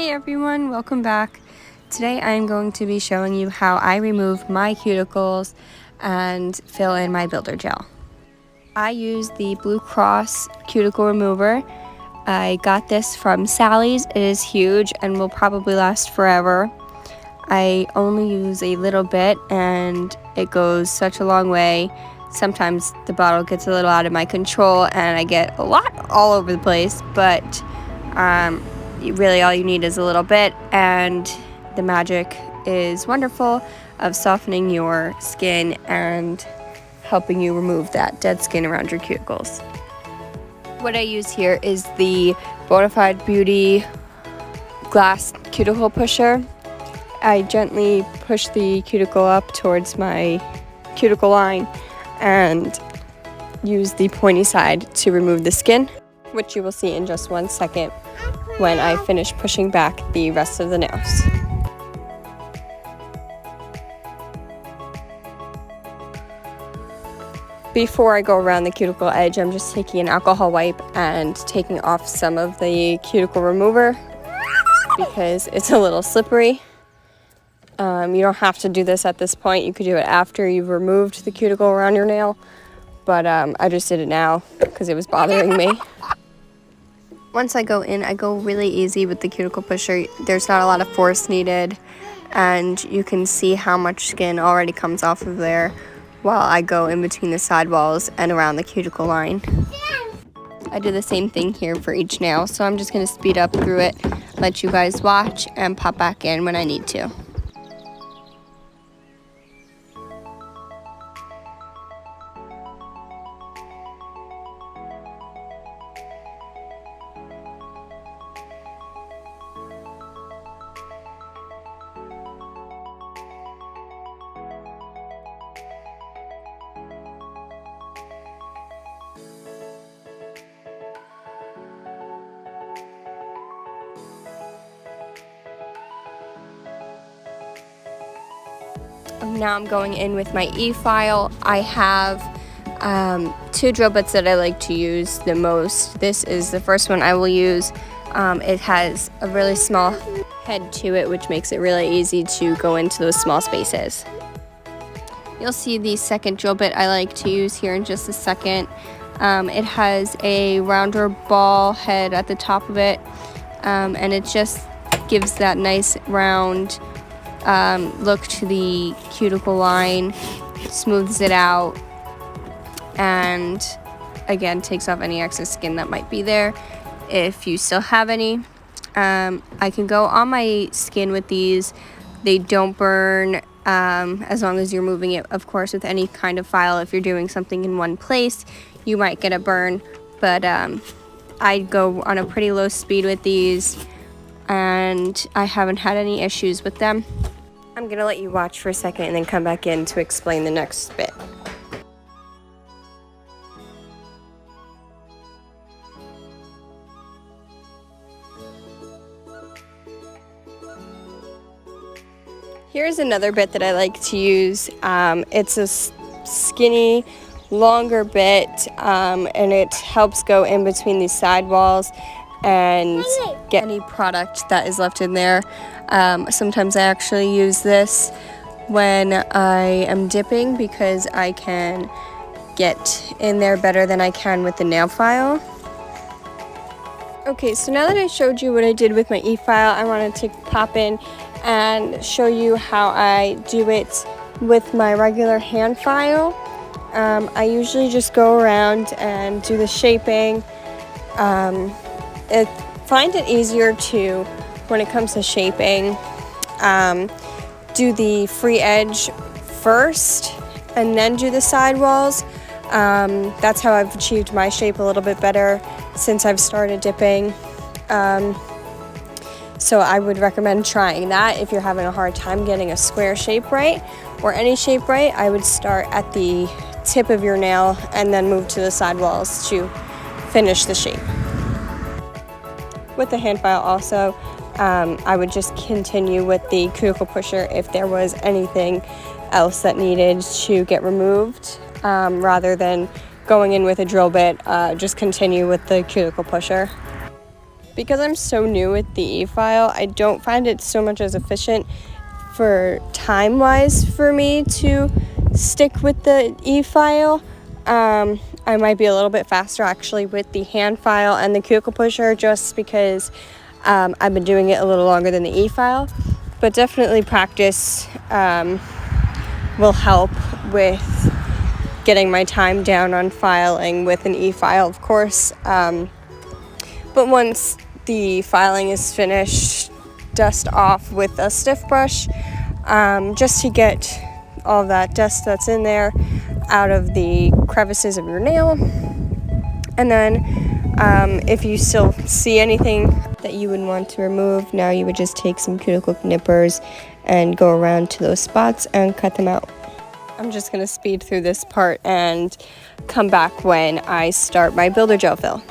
Hey everyone, welcome back. Today I'm going to be showing you how I remove my cuticles and fill in my builder gel. I use the Blue Cross cuticle remover. I got this from Sally's. It is huge and will probably last forever. I only use a little bit and it goes such a long way. Sometimes the bottle gets a little out of my control and I get a lot all over the place, but really all you need is a little bit, and the magic is wonderful of softening your skin and helping you remove that dead skin around your cuticles. What I use here is the Bonafide Beauty glass cuticle pusher. I gently push the cuticle up towards my cuticle line and use the pointy side to remove the skin, which you will see in just 1 second when I finish pushing back the rest of the nails. Before I go around the cuticle edge, I'm just taking an alcohol wipe and taking off some of the cuticle remover because it's a little slippery. You don't have to do this at this point. You could do it after you've removed the cuticle around your nail, but I just did it now because it was bothering me. Once I go in, I go really easy with the cuticle pusher. There's not a lot of force needed, and you can see how much skin already comes off of there while I go in between the sidewalls and around the cuticle line. I do the same thing here for each nail, so I'm just going to speed up through it, let you guys watch, and pop back in when I need to. Now I'm going in with my EFile. I have 2 drill bits that I like to use the most. This is the first one I will use. It has a really small head to it, which makes it really easy to go into those small spaces. You'll see the second drill bit I like to use here in just a second. It has a rounder ball head at the top of it, and it just gives that nice round look to the cuticle line, smooths it out, and again takes off any excess skin that might be there if you still have any. I can go on my skin with these. They don't burn as long as you're moving it. Of course, with any kind of file, if you're doing something in one place, you might get a burn, but I go on a pretty low speed with these and I haven't had any issues with them. I'm gonna let you watch for a second and then come back in to explain the next bit. Here's another bit that I like to use. It's a skinny, longer bit, and it helps go in between these sidewalls and get any product that is left in there. Sometimes I actually use this when I am dipping because I can get in there better than I can with the nail file. Okay, so now that I showed you what I did with my EFile, I wanted to pop in and show you how I do it with my regular hand file. I usually just go around and do the shaping. I find it easier to, when it comes to shaping, do the free edge first and then do the sidewalls. That's how I've achieved my shape a little bit better since I've started dipping. So I would recommend trying that if you're having a hard time getting a square shape right or any shape right. I would start at the tip of your nail and then move to the sidewalls to finish the shape. With the hand file also, I would just continue with the cuticle pusher if there was anything else that needed to get removed, rather than going in with a drill bit. Just continue with the cuticle pusher. because I'm so new with the EFile, I don't find it so much as efficient for time-wise for me to stick with the EFile. I might be a little bit faster actually with the hand file and the Cuticle Pusher, just because I've been doing it a little longer than the EFile. But definitely practice will help with getting my time down on filing with an EFile, of course. But once the filing is finished, dust off with a stiff brush, just to get all that dust that's in there out of the crevices of your nail. And then if you still see anything that you would want to remove, now you would just take some cuticle nippers and go around to those spots and cut them out. I'm just going to speed through this part and come back when I start my builder gel fill.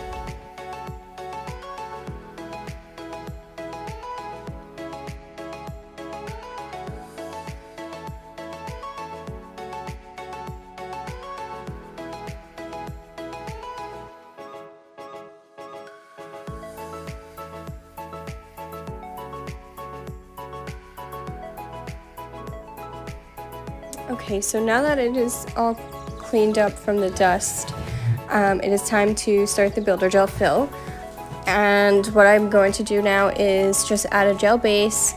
Okay, so now that it is all cleaned up from the dust, it is time to start the builder gel fill. And what I'm going to do now is just add a gel base,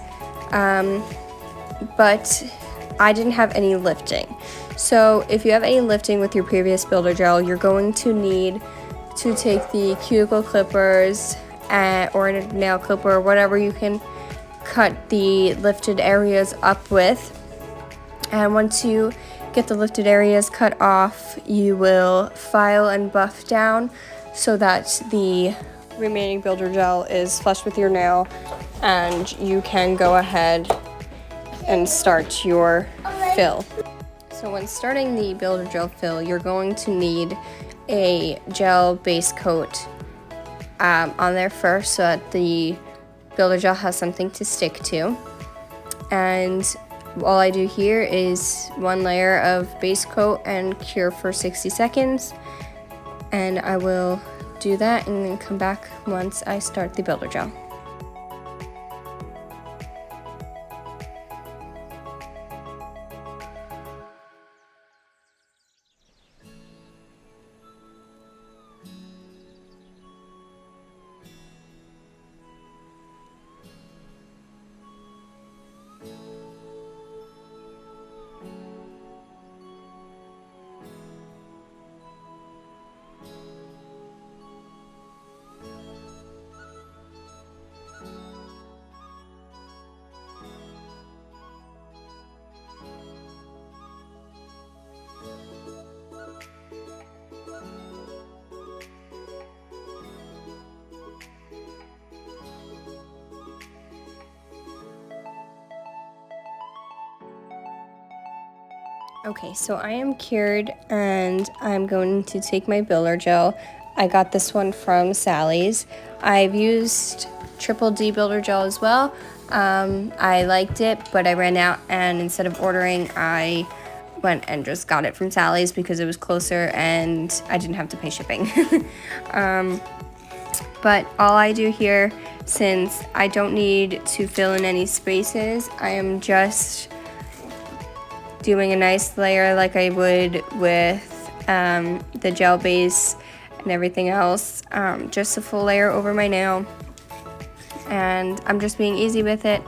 but I didn't have any lifting. So if you have any lifting with your previous builder gel, you're going to need to take the cuticle clippers or a nail clipper or whatever you can cut the lifted areas up with. And once you get the lifted areas cut off, you will file and buff down so that the remaining builder gel is flush with your nail, and you can go ahead and start your fill. So when starting the builder gel fill, you're going to need a gel base coat on there first so that the builder gel has something to stick to. And all I do here is one layer of base coat and cure for 60 seconds. And I will do that and then come back once I start the builder gel. Okay, so I am cured and I'm going to take my builder gel. I got this one from Sally's. I've used Triple D builder gel as well. I liked it, but I ran out, and instead of ordering, I went and just got it from Sally's because it was closer and I didn't have to pay shipping. But all I do here, since I don't need to fill in any spaces, I am just doing a nice layer like I would with the gel base and everything else, just a full layer over my nail. And I'm just being easy with it,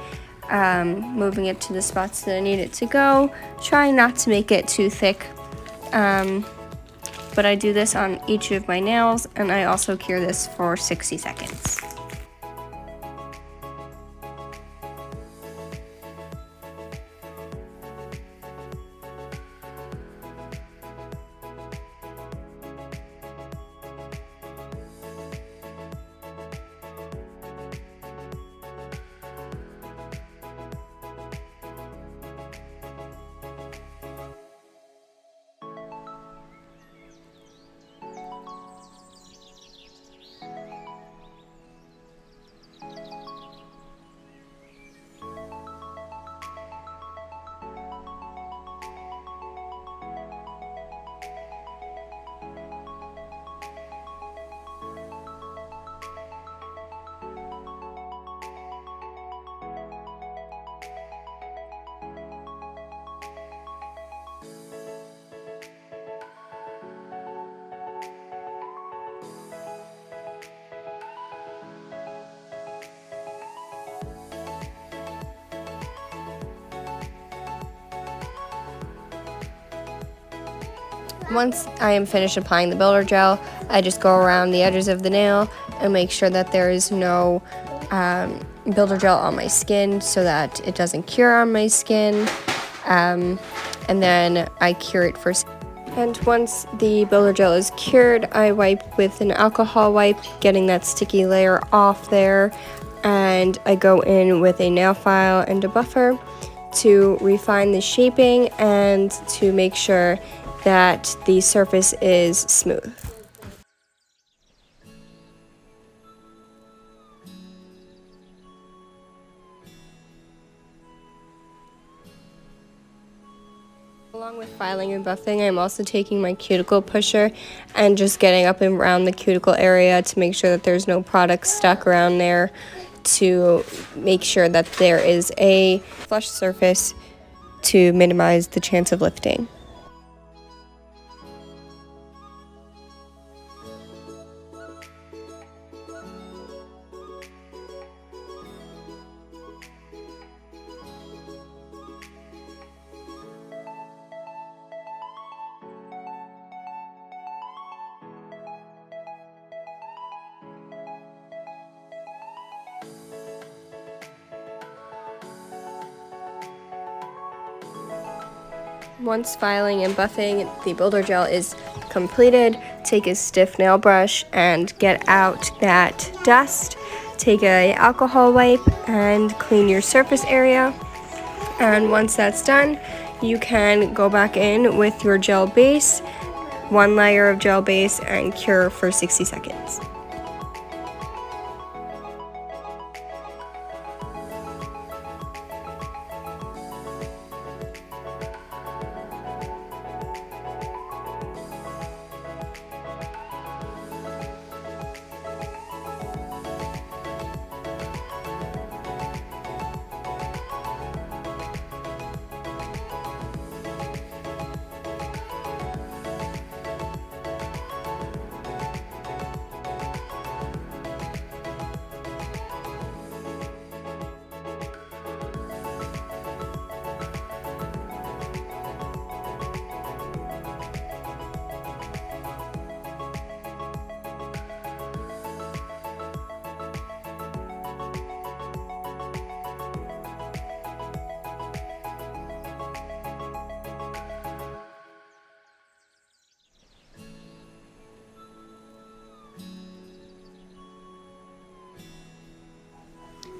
moving it to the spots that I need it to go, trying not to make it too thick. But I do this on each of my nails, and I also cure this for 60 seconds. Once I am finished applying the builder gel, I just go around the edges of the nail and make sure that there is no builder gel on my skin so that it doesn't cure on my skin. And then I cure it for. And once the builder gel is cured, I wipe with an alcohol wipe, getting that sticky layer off there. And I go in with a nail file and a buffer to refine the shaping and to make sure that the surface is smooth. Along with filing and buffing, I'm also taking my cuticle pusher and just getting up and around the cuticle area to make sure that there's no product stuck around there, to make sure that there is a flush surface to minimize the chance of lifting. Once filing and buffing the builder gel is completed, take a stiff nail brush and get out that dust. Take an alcohol wipe and clean your surface area. And once that's done, you can go back in with your gel base, one layer of gel base, and cure for 60 seconds.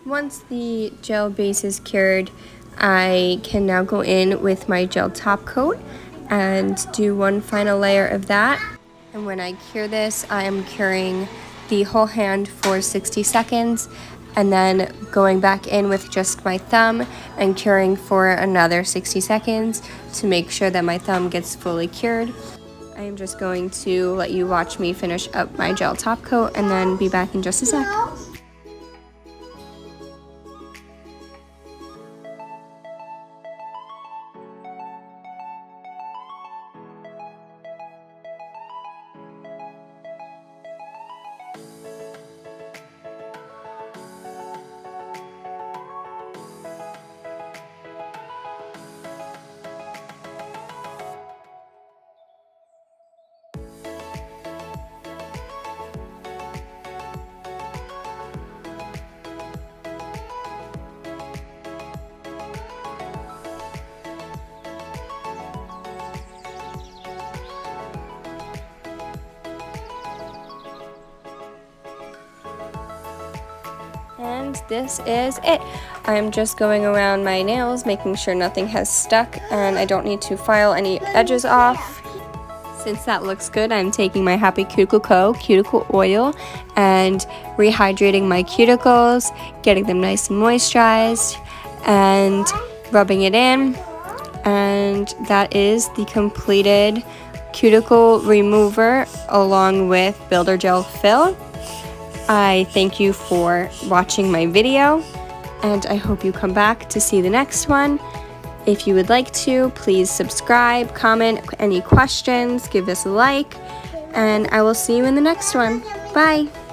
Once the gel base is cured, I can now go in with my gel top coat and do one final layer of that. And when I cure this, I am curing the whole hand for 60 seconds and then going back in with just my thumb and curing for another 60 seconds to make sure that my thumb gets fully cured. I am just going to let you watch me finish up my gel top coat and then be back in just a sec. And this is it. I'm just going around my nails, making sure nothing has stuck, and I don't need to file any edges off. Since that looks good, I'm taking my Happy Cuticle Co. cuticle oil and rehydrating my cuticles, getting them nice and moisturized, and rubbing it in. And that is the completed cuticle remover along with builder gel fill. I thank you for watching my video, and I hope you come back to see the next one. If you would like to, please subscribe, comment any questions, give us a like, and I will see you in the next one. Bye!